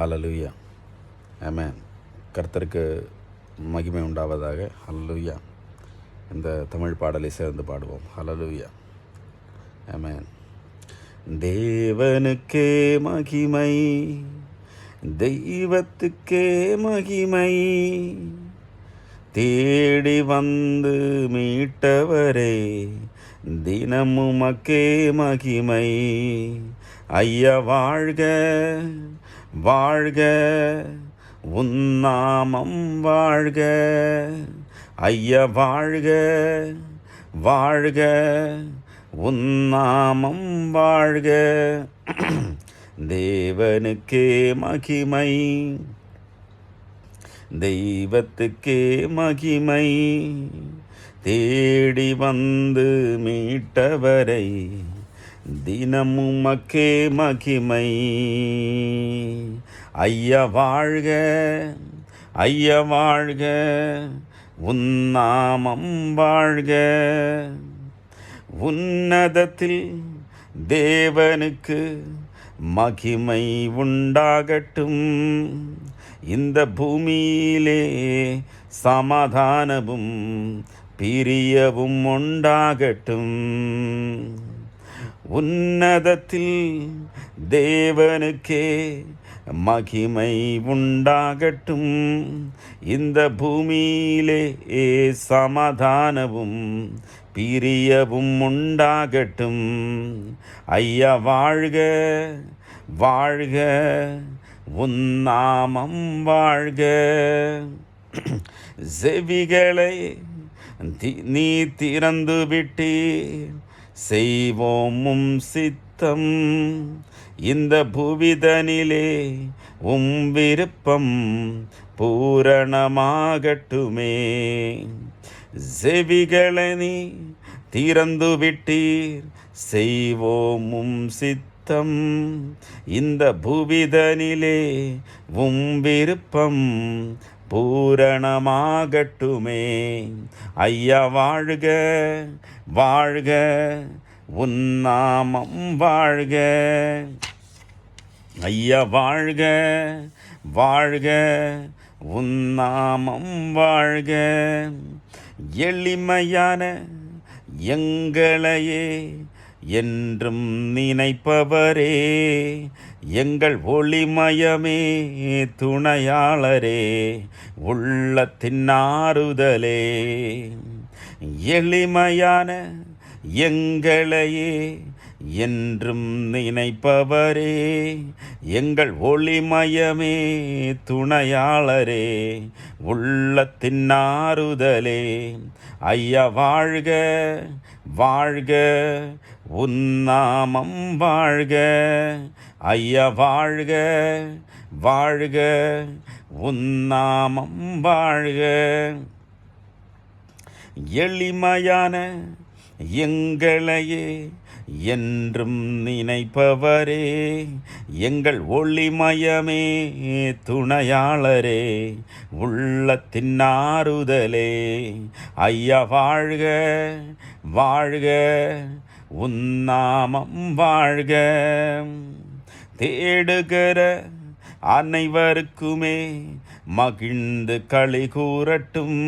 ஹல்லேலூயா. ஆமென். கர்த்தருக்கு மகிமை உண்டாவதாக. ஹல்லேலூயா. இந்த தமிழ் பாடலை சேர்ந்து பாடுவோம். ஹல்லேலூயா. ஆமென். தேவனுக்கே மகிமை, தெய்வத்துக்கே மகிமை, தேடி வந்து மீட்டவரே தினமும் மக்கே மகிமை. ஐயா வாழ்க வாழ்க, உன்னாமம் வாழ்க. ஐயா வாழ்க வாழ்க, உன்னாமம் வாழ்க. தேவனுக்கே மகிமை, தெய்வத்துக்கே மகிமை, தேடி வந்து மீட்டவரை தினமும் மக்கே மகிமை. ஐயா வாழ்க ஐயா வாழ்க, உன்னாமம் வாழ்க. உன்னதத்தில் தேவனுக்கு மகிமை உண்டாகட்டும், இந்த பூமியிலே சமாதானமும் பிரியவும் உண்டாகட்டும். உன்னதத்தில் தேவனுக்கே மகிமை உண்டாகட்டும், இந்த பூமியிலே சமாதானமும் பிரியவும் உண்டாகட்டும். ஐயா வாழ்க வாழ்க, உன்னாமம் வாழ்க. செவிகளை நீ திறந்து விட்டீர், செய்வோம் சித்தம், இந்த புவிதனிலே விருப்பம் பூரணமாகட்டுமே. செவிகளை நீ திறந்து விட்டீர், செய்வோம் சித்தம், இந்த புவிதனிலே விருப்பம் பூரணமாகட்டுமே. ஐயா வாழ்க வாழ்க, உன்னாமம் வாழ்க. ஐயா வாழ்க வாழ்க, உன்னாமம் வாழ்க. எளிமையான எங்களையே என்றும் நினைப்பவரே, எங்கள் ஒளிமயமே துணையாளரே, உள்ளத்தின் ஆறுதலே. எளிமையான எங்களையே என்றும் நினைப்பவரே, எங்கள் ஒளிமயமே துணையாளரே, உள்ளத்தின் ஆறுதலே. ஐயா வாழ்க வாழ்க, உன்னாமம் வாழ்க. ஐயா வாழ்க வாழ்க, உன்னாமம் வாழ்க. எளிமையான எங்களையே என்றும் நினைப்பவரே, எங்கள் ஒளிமயமே துணையாளரே, உள்ளத்தின் ஆறுதலே. ஐயா வாழ்க வாழ்க, உன்னாமம் வாழ்க. தேடுகிற அனைவருக்குமே மகிழ்ந்து களி கூறட்டும்,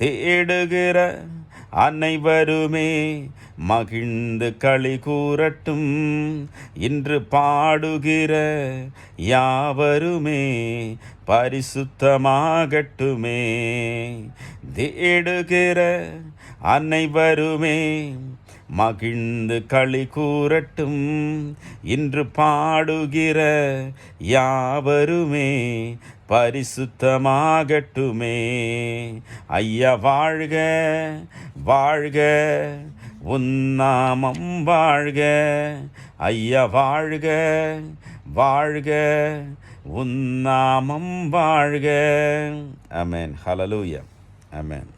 தேடுகிற அனைவருமே மகிழ்ந்து களி கூறட்டும். இன்று பாடுகிற யாவருமே பரிசுத்தமாகட்டுமே. தேடுகிற அனைவருமே மகிழ்ந்து களி கூறட்டும், இன்று பாடுகிற யாவருமே பரிசுத்தமாகட்டுமே. ஐயா வாழ்க வாழ்க, உன்னாமம் வாழ்க. ஐயா வாழ்க வாழ்க, உன்னாமம் வாழ்க. ஆமென். ஹல்லேலூயா. ஆமென்.